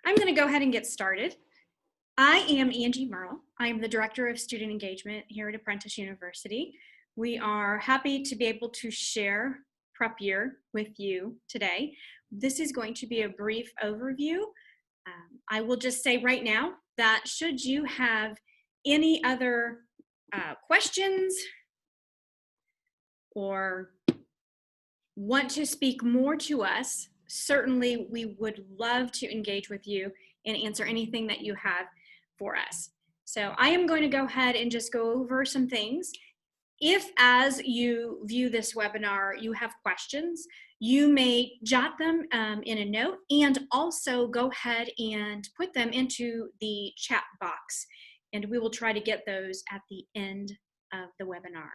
I'm going to go ahead and get started. I am Angie Merle. I am the Director of Student Engagement here at Apprentice University. We are happy to be able to share prep year with you today. This is going to be a brief overview. I will just say right now that should you have any other questions or want to speak more to us, certainly we would love to engage with you and answer anything that you have for us. So I am going to go ahead and just go over some things. If as you view this webinar, you have questions, you may jot them in a note and also go ahead and put them into the chat box. And we will try to get those at the end of the webinar.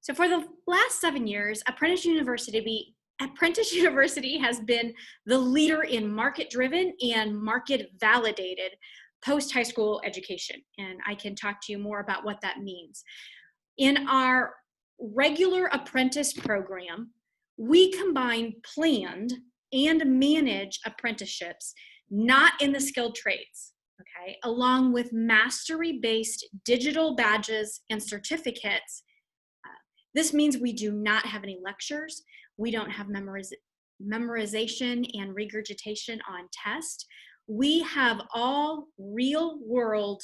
So for the last 7 years, Apprentice University has been the leader in market-driven and market-validated post-high school education. And I can talk to you more about what that means. In our regular apprentice program, we combine planned and managed apprenticeships, not in the skilled trades, okay, along with mastery-based digital badges and certificates. This means we do not have any lectures. We don't have memorization and regurgitation on test. We have all real-world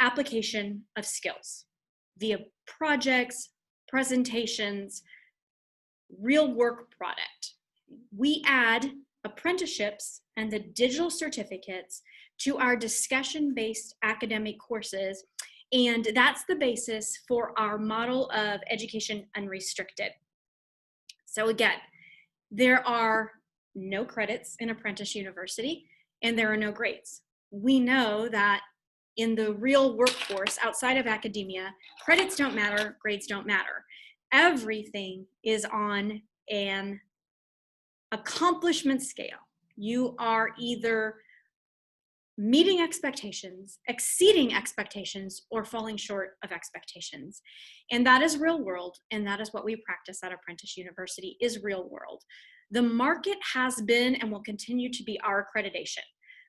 application of skills via projects, presentations, real work product. We add apprenticeships and the digital certificates to our discussion-based academic courses, and that's the basis for our model of education unrestricted. So again, there are no credits in Apprentice University, and there are no grades. We know that in the real workforce outside of academia, credits don't matter, grades don't matter. Everything is on an accomplishment scale. You are either meeting expectations, exceeding expectations, or falling short of expectations. And that is real world, and that is what we practice at Apprentice University, is real world. The market has been and will continue to be our accreditation.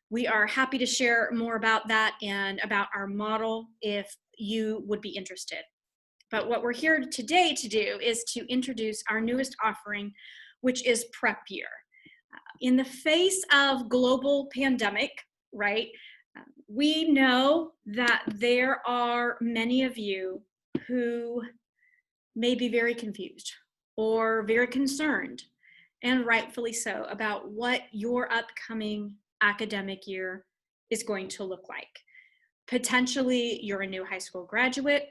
We are happy to share more about that and about our model if you would be interested. But what we're here today to do is to introduce our newest offering, which is Prep Year. In the face of global pandemic, right, we know that there are many of you who may be very confused or very concerned, and rightfully so, about what your upcoming academic year is going to look like. Potentially, you're a new high school graduate,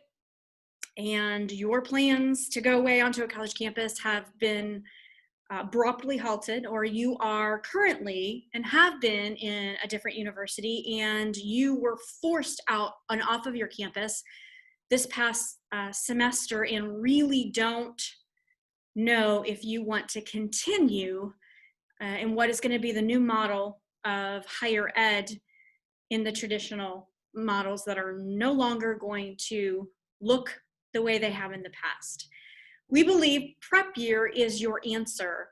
and your plans to go away onto a college campus have been abruptly halted, or you are currently and have been in a different university and you were forced out and off of your campus this past semester and really don't know if you want to continue in what is going to be the new model of higher ed in the traditional models that are no longer going to look the way they have in the past. We believe Prep Year is your answer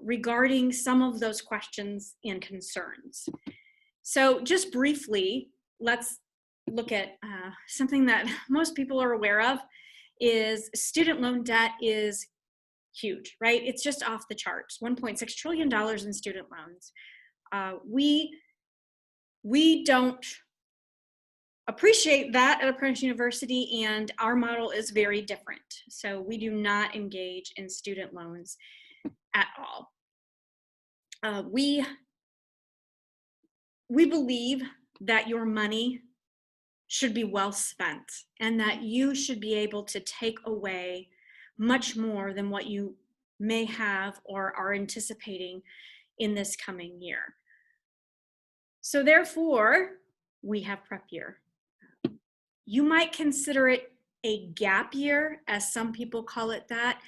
regarding some of those questions and concerns. So just briefly, let's look at something that most people are aware of is student loan debt is huge, right? It's just off the charts, $1.6 trillion in student loans. We don't appreciate that at Apprentice University, and our model is very different. So we do not engage in student loans at all. We believe that your money should be well spent and that you should be able to take away much more than what you may have or are anticipating in this coming year. So therefore, we have Prep Year. You might consider it a gap year, as some people call it that,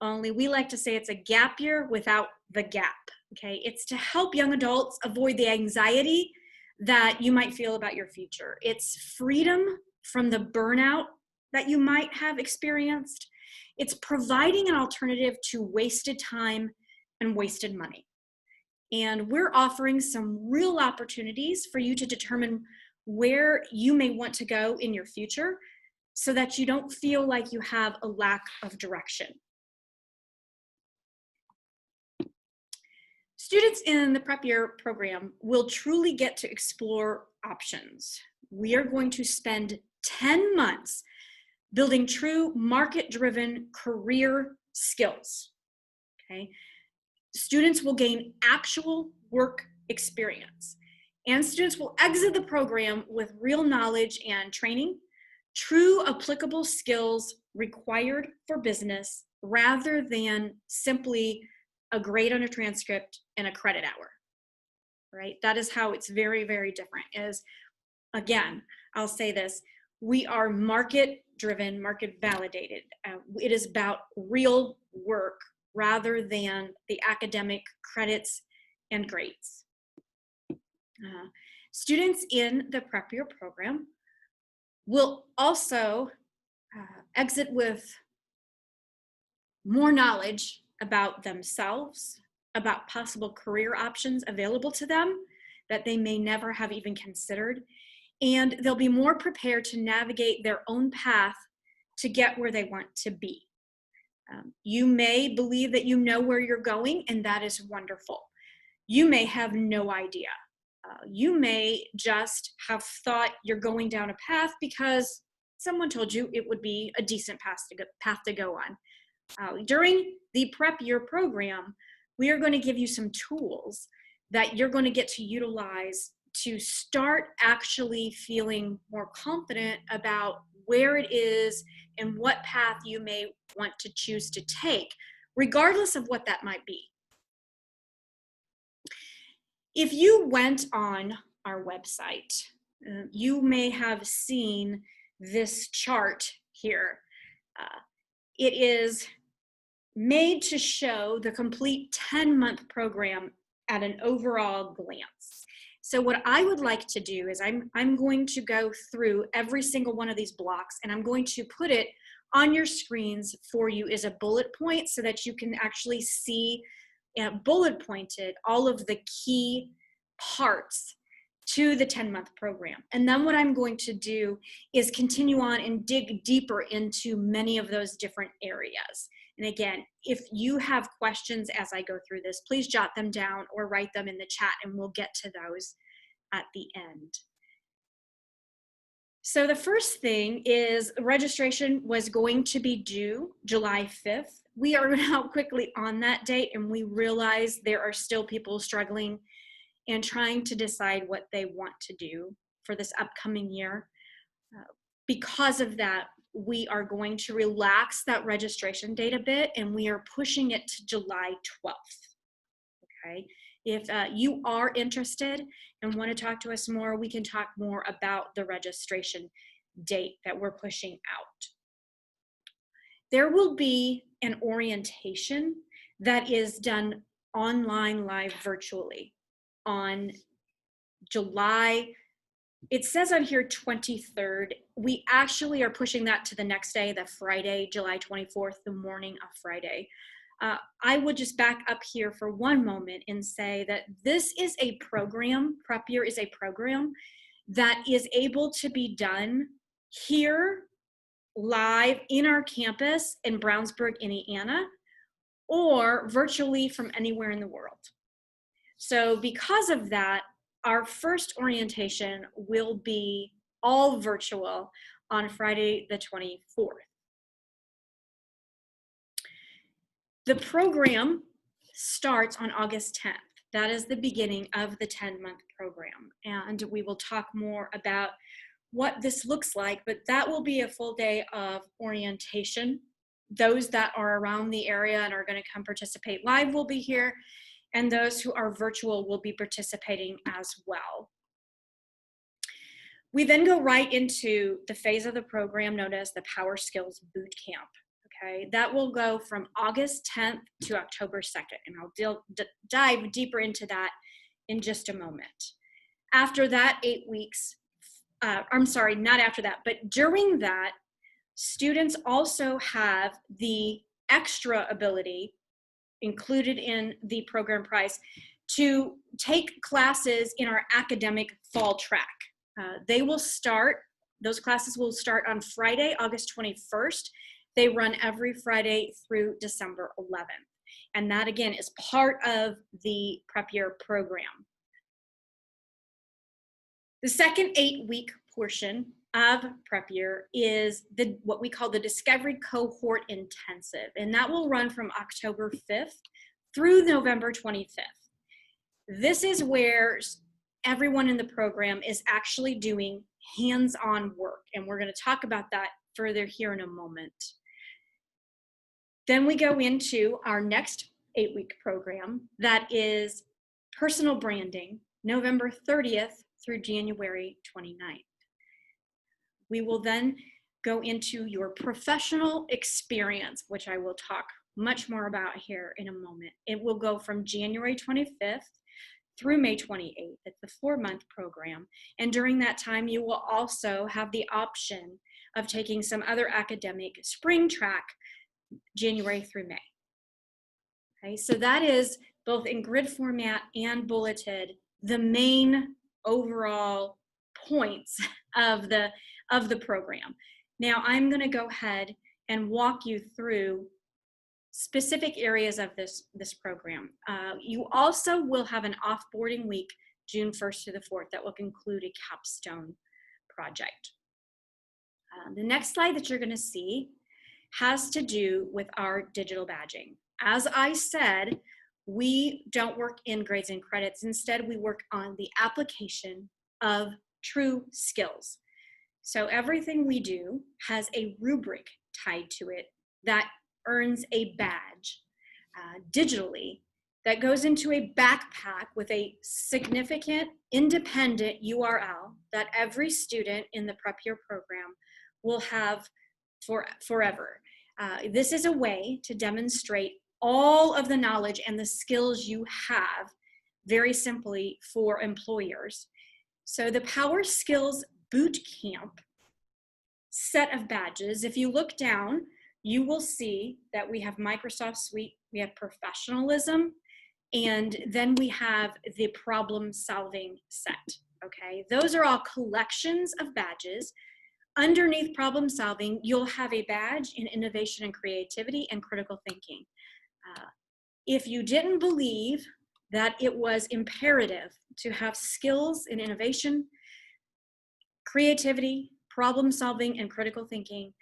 only we like to say it's a gap year without the gap, okay? It's to help young adults avoid the anxiety that you might feel about your future. It's freedom from the burnout that you might have experienced. It's providing an alternative to wasted time and wasted money. And we're offering some real opportunities for you to determine where you may want to go in your future so that you don't feel like you have a lack of direction. Students in the prep year program will truly get to explore options. We are going to spend 10 months building true market-driven career skills, okay? Students will gain actual work experience, and students will exit the program with real knowledge and training, true applicable skills required for business rather than simply a grade on a transcript and a credit hour, right? That is how it's very, very different. Is, again, I'll say this, we are market driven, market validated. It is about real work rather than the academic credits and grades. Students in the prep year program will also exit with more knowledge about themselves, about possible career options available to them that they may never have even considered, and they'll be more prepared to navigate their own path to get where they want to be. You may believe that you know where you're going, and that is wonderful. You may have no idea. You may just have thought you're going down a path because someone told you it would be a decent path to go on. During the prep year program, we are going to give you some tools that you're going to get to utilize to start actually feeling more confident about where it is and what path you may want to choose to take, regardless of what that might be. If you went on our website, you may have seen this chart here. It is made to show the complete 10-month program at an overall glance. So what I would like to do is I'm going to go through every single one of these blocks, and I'm going to put it on your screens for you as a bullet point so that you can actually see bullet pointed all of the key parts to the 10-month program. And then what I'm going to do is continue on and dig deeper into many of those different areas. And again, if you have questions as I go through this, please jot them down or write them in the chat, and we'll get to those at the end. So the first thing is registration was going to be due July 5th. We are now quickly on that date, and we realize there are still people struggling and trying to decide what they want to do for this upcoming year. Because of that, we are going to relax that registration date a bit, and we are pushing it to July 12th, okay? If you are interested and want to talk to us more, we can talk more about the registration date that we're pushing out. There will be an orientation that is done online, live, virtually on July, it says on here 23rd. We actually are pushing that to the next day, the Friday, July 24th, the morning of Friday. I would just back up here for one moment and say that this is a program, Prep Year is a program that is able to be done here live in our campus in Brownsburg, Indiana, or virtually from anywhere in the world. So because of that, our first orientation will be all virtual on Friday the 24th. The program starts on August 10th. That is the beginning of the 10-month program. And we will talk more about what this looks like, but that will be a full day of orientation. Those that are around the area and are going to come participate live will be here, and those who are virtual will be participating as well. We then go right into the phase of the program known as the Power Skills Boot Camp. Okay, that will go from August 10th to October 2nd, and I'll dive deeper into that in just a moment. After that 8 weeks, I'm sorry, not after that, but during that, students also have the extra ability included in the program price to take classes in our academic fall track. Those classes will start on Friday, August 21st. They run every Friday through December 11th. And that, again, is part of the Prep Year program. The second 8-week portion of Prep Year is what we call the Discovery Cohort Intensive, and that will run from October 5th through November 25th. This is where everyone in the program is actually doing hands-on work, and we're going to talk about that further here in a moment. Then we go into our next 8-week program that is personal branding, November 30th through January 29th. We will then go into your professional experience, which I will talk much more about here in a moment. It will go from January 25th through May 28th. It's the 4-month program. And during that time, you will also have the option of taking some other academic spring track, January through May. Okay, so that is both in grid format and bulleted, the main overall points of the program. Now I'm going to go ahead and walk you through specific areas of this program. You also will have an offboarding week, June 1st to the 4th, that will conclude a capstone project. The next slide that you're going to see has to do with our digital badging. As I said, we don't work in grades and credits. Instead, we work on the application of true skills. So everything we do has a rubric tied to it that earns a badge digitally that goes into a backpack with a significant independent URL that every student in the Prep Year program will have forever. This is a way to demonstrate all of the knowledge and the skills you have very simply for employers. So the Power Skills Boot Camp set of badges, if you look down, you will see that we have Microsoft Suite, we have professionalism, and then we have the problem solving set, okay? Those are all collections of badges. Underneath problem solving, you'll have a badge in innovation and creativity and critical thinking. If you didn't believe that it was imperative to have skills in innovation, creativity, problem solving, and critical thinking,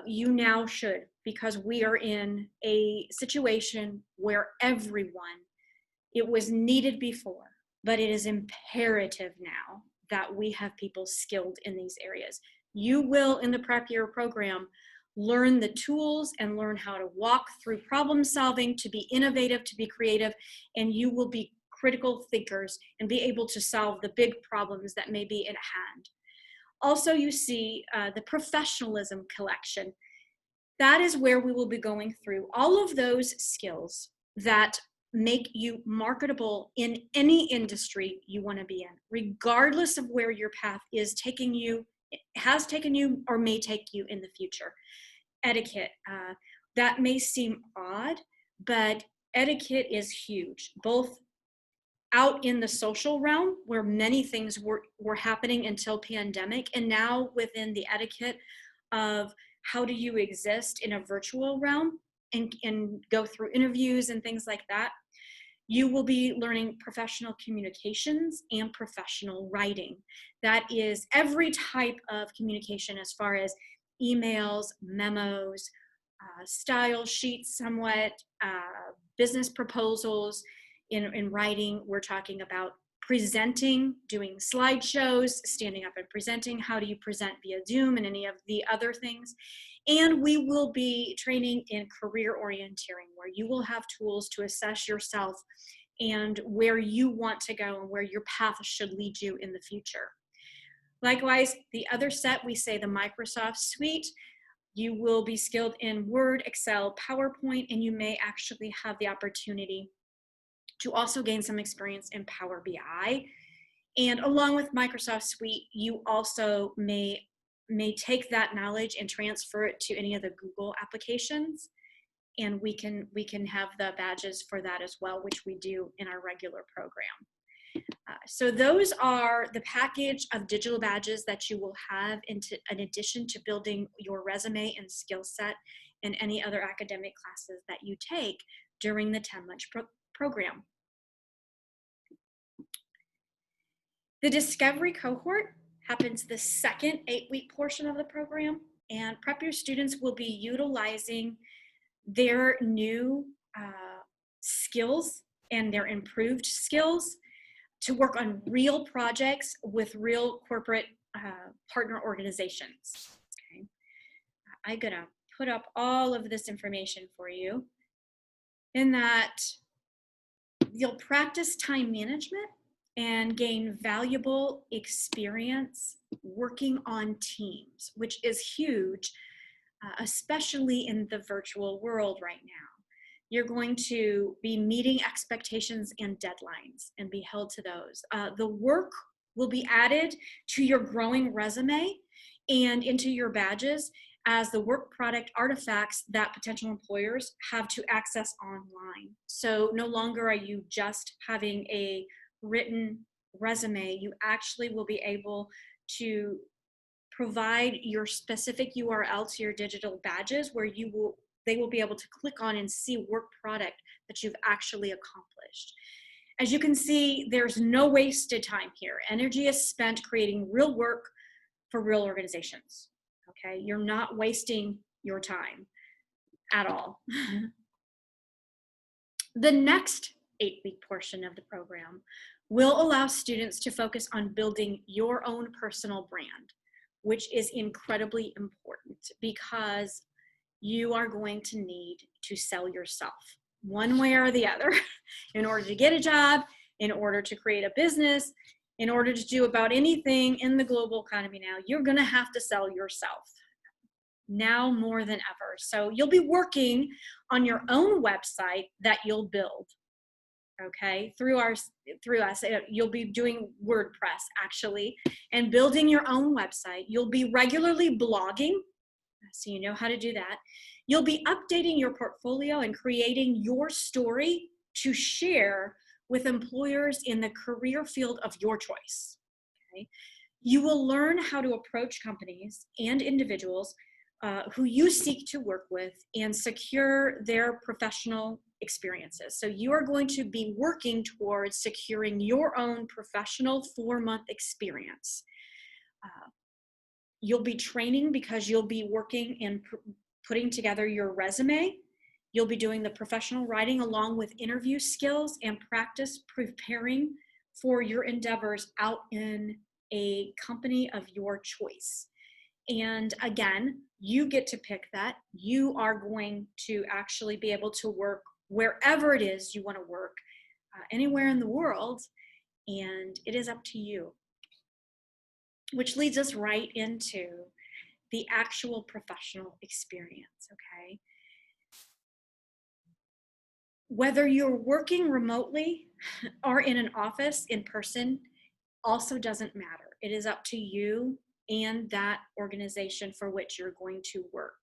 you now should, because we are in a situation where it was needed before, but it is imperative now that we have people skilled in these areas. You will, in the Prep Year program, learn the tools and learn how to walk through problem solving, to be innovative, to be creative, and you will be critical thinkers and be able to solve the big problems that may be at hand. Also, you see the professionalism collection. That is where we will be going through all of those skills that make you marketable in any industry you want to be in, regardless of where your path is taking you, has taken you, or may take you in the future. Etiquette, that may seem odd, but etiquette is huge, both out in the social realm where many things were happening until pandemic, and now within the etiquette of how do you exist in a virtual realm and go through interviews and things like that. You will be learning professional communications and professional writing. That is every type of communication as far as emails, memos, style sheets somewhat, business proposals. In writing, we're talking about presenting, doing slideshows, standing up and presenting. How do you present via Zoom and any of the other things? And we will be training in career orienteering, where you will have tools to assess yourself and where you want to go and where your path should lead you in the future. Likewise, the other set, we say the Microsoft Suite. You will be skilled in Word, Excel, PowerPoint, and you may actually have the opportunity to also gain some experience in Power BI. And along with Microsoft Suite, you also may take that knowledge and transfer it to any of the Google applications. and we can have the badges for that as well, which we do in our regular program. So those are the package of digital badges that you will have in addition to building your resume and skill set in any other academic classes that you take during the 10-month program. The discovery cohort happens the second 8-week portion of the program, and Prep Your students will be utilizing their new skills and their improved skills to work on real projects with real corporate partner organizations. Okay. I'm gonna put up all of this information for you in that you'll practice time management and gain valuable experience working on teams, which is huge, especially in the virtual world right now. You're going to be meeting expectations and deadlines and be held to those. The work will be added to your growing resume and into your badges as the work product artifacts that potential employers have to access online. So no longer are you just having a written resume, you actually will be able to provide your specific URL to your digital badges where they will be able to click on and see work product that you've actually accomplished. As you can see, there's no wasted time here. Energy is spent creating real work for real organizations. Okay, you're not wasting your time at all. The next 8-week portion of the program will allow students to focus on building your own personal brand, which is incredibly important because you are going to need to sell yourself one way or the other in order to get a job, in order to create a business, in order to do about anything in the global economy now. You're going to have to sell yourself now more than ever. So you'll be working on your own website that you'll build. Okay, through us, you'll be doing WordPress actually and building your own website. You'll be regularly blogging, so you know how to do that. You'll be updating your portfolio and creating your story to share with employers in the career field of your choice. Okay, you will learn how to approach companies and individuals who you seek to work with and secure their professional experiences. So you are going to be working towards securing your own professional 4-month experience. You'll be training because you'll be working and putting together your resume. You'll be doing the professional writing along with interview skills and practice preparing for your endeavors out in a company of your choice. And again, you get to pick that. You are going to actually be able to work wherever it is you want to work, anywhere in the world, and it is up to you. Which leads us right into the actual professional experience, okay? Whether you're working remotely or in an office in person also doesn't matter. It is up to you and that organization for which you're going to work.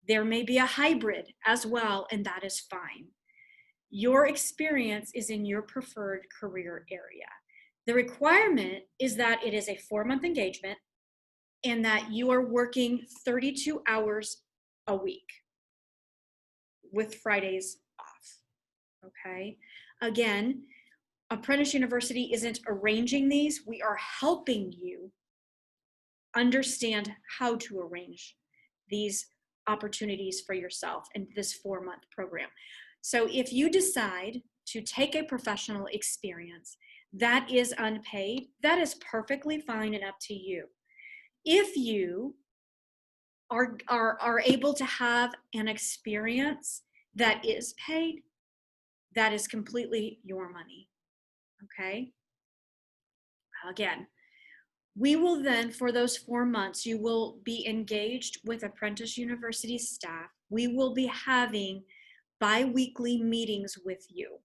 There may be a hybrid as well, and that is fine. Your experience is in your preferred career area. The requirement is that it is a 4-month engagement and that you are working 32 hours a week with Fridays off, okay? Again, Apprentice University isn't arranging these. We are helping you understand how to arrange these opportunities for yourself in this 4-month program. So if you decide to take a professional experience that is unpaid, that is perfectly fine and up to you. If you are able to have an experience that is paid, that is completely your money, okay? Again, we will then, for those 4 months, you will be engaged with Apprentice University staff. We will be having bi-weekly meetings with you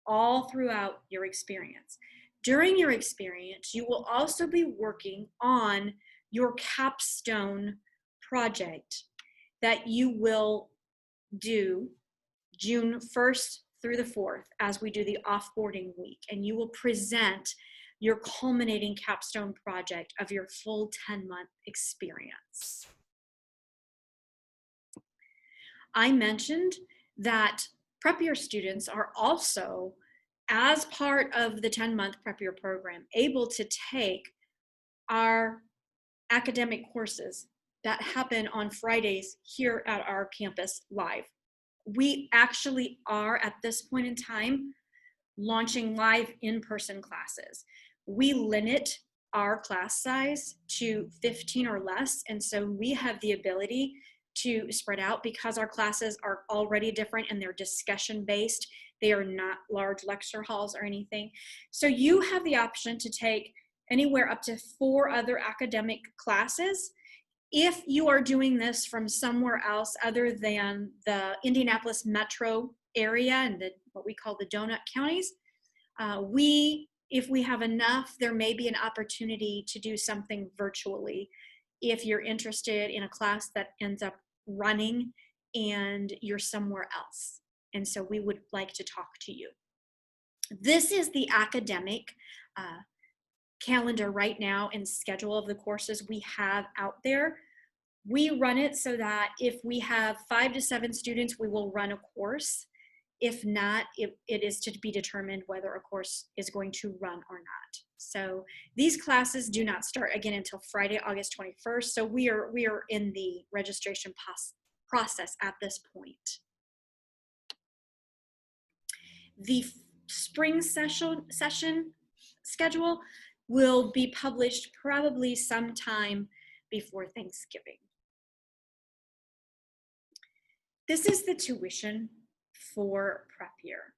all throughout your experience. During your experience, you will also be working on your capstone project that you will due June 1st through the 4th as we do the offboarding week, and you will present your culminating capstone project of your full 10-month experience. I mentioned that Prep Year students are also, as part of the 10-month Prep Year program, able to take our academic courses that happen on Fridays here at our campus live. We actually are, at this point in time, launching live in-person classes. We limit our class size to 15 or less, and so we have the ability to spread out because our classes are already different and they're discussion based. They are not large lecture halls or anything. So you have the option to take anywhere up to 4 other academic classes. If you are doing this from somewhere else other than the Indianapolis metro area and what we call the donut counties, if we have enough, there may be an opportunity to do something virtually if you're interested in a class that ends up running and you're somewhere else. And so we would like to talk to you. This is the academic calendar right now and schedule of the courses we have out there. We run it so that if we have 5 to 7 students, we will run a course. If not, it is to be determined whether a course is going to run or not. So these classes do not start again until Friday, August 21st. So we are in the registration process at this point. The spring session schedule will be published probably sometime before Thanksgiving. This is the tuition for prep year.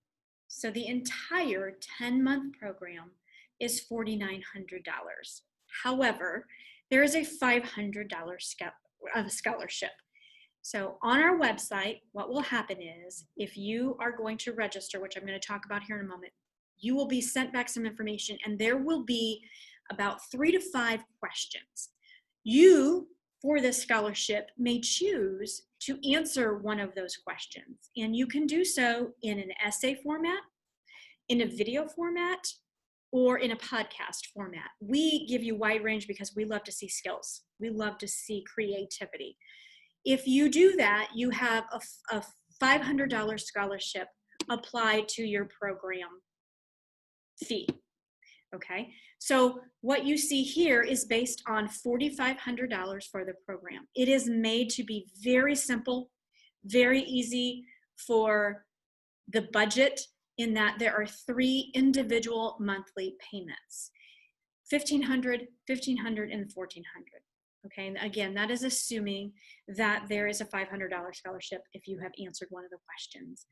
So the entire 10-month program is $4,900. However, there is a $500 scholarship. So on our website, what will happen is if you are going to register, which I'm going to talk about here in a moment, you will be sent back some information and there will be about 3 to 5 questions. You, for this scholarship, may choose to answer one of those questions, and you can do so in an essay format, in a video format, or in a podcast format. We give you wide range because we love to see skills. We love to see creativity. If you do that, you have a $500 scholarship applied to your program fee. Okay, so what you see here is based on $4,500 for the program. It is made to be very simple, very easy for the budget in that there are 3 individual monthly payments, $1,500, $1,500, and $1,400. Okay, and again, that is assuming that there is a $500 scholarship if you have answered one of the questions.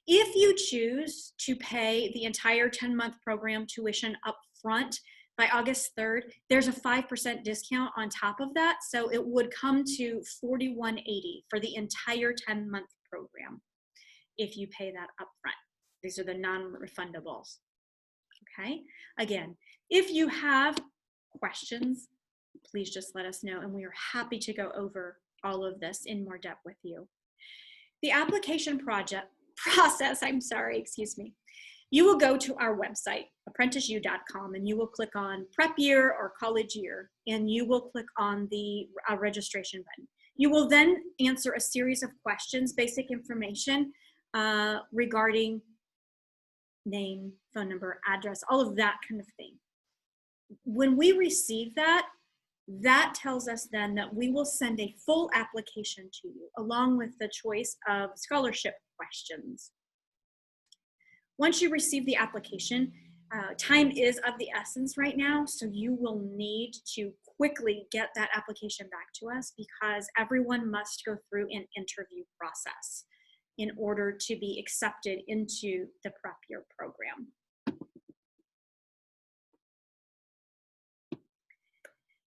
If you choose to pay the entire 10-month program tuition up front by August 3rd, there's a 5% discount on top of that, so it would come to $4,180 for the entire 10-month program if you pay that up front. These are the non-refundables. Okay, again, if you have questions, please just let us know, and we are happy to go over all of this in more depth with you. The application process, you will go to our website, apprenticeu.com, and you will click on prep year or college year, and you will click on the registration button. You will then answer a series of questions, basic information regarding name, phone number, address, all of that kind of thing. When we receive that, that tells us then that we will send a full application to you along with the choice of scholarship questions. Once you receive the application, time is of the essence right now, so you will need to quickly get that application back to us because everyone must go through an interview process in order to be accepted into the prep year program.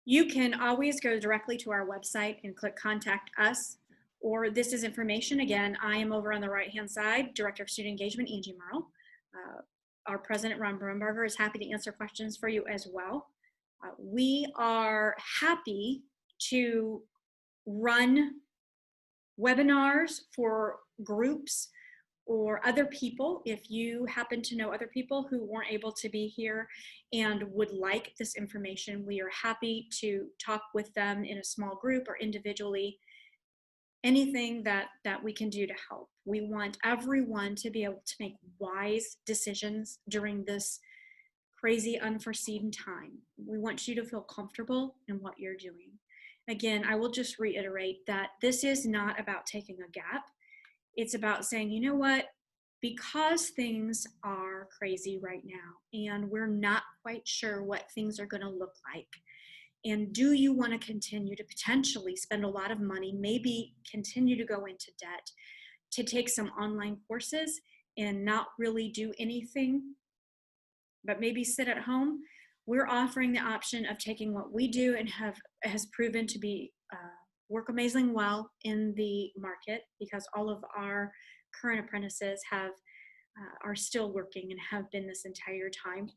You can always go directly to our website and click contact us, or this is information. Again, I am over on the right-hand side, Director of Student Engagement, Angie Merle. Our President, Ron Brumberger, is happy to answer questions for you as well. We are happy to run webinars for groups or other people, if you happen to know other people who weren't able to be here and would like this information, we are happy to talk with them in a small group or individually. Anything that we can do to help. We want everyone to be able to make wise decisions during this crazy unforeseen time. We want you to feel comfortable in what you're doing. Again, I will just reiterate that this is not about taking a gap. It's about saying, you know what, because things are crazy right now and we're not quite sure what things are going to look like, and do you want to continue to potentially spend a lot of money, maybe continue to go into debt to take some online courses and not really do anything, but maybe sit at home? We're offering the option of taking what we do and has proven to be work amazingly well in the market, because all of our current apprentices are still working and have been this entire time.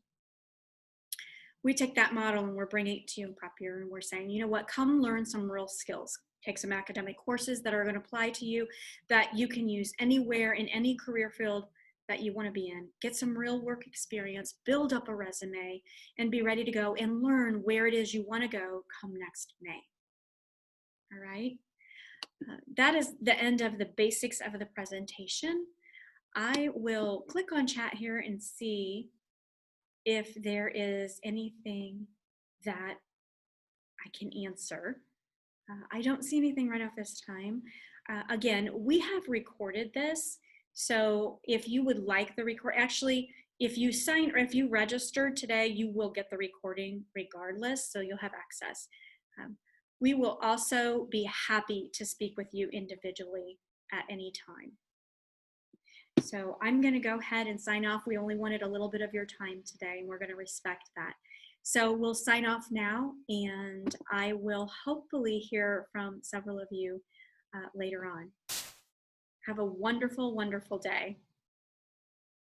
We take that model and we're bringing it to you in Prep Year, and we're saying, you know what, come learn some real skills. Take some academic courses that are going to apply to you, that you can use anywhere in any career field that you want to be in. Get some real work experience, build up a resume, and be ready to go and learn where it is you want to go come next May. All right. That is the end of the basics of the presentation. I will click on chat here and see if there is anything that I can answer. I don't see anything right off this time. Again, we have recorded this, so if you would like the record, actually, if you sign or if you registered today, you will get the recording regardless, so you'll have access. We will also be happy to speak with you individually at any time. So I'm going to go ahead and sign off. We only wanted a little bit of your time today, and we're going to respect that. So we'll sign off now, and I will hopefully hear from several of you later on. Have a wonderful, wonderful day.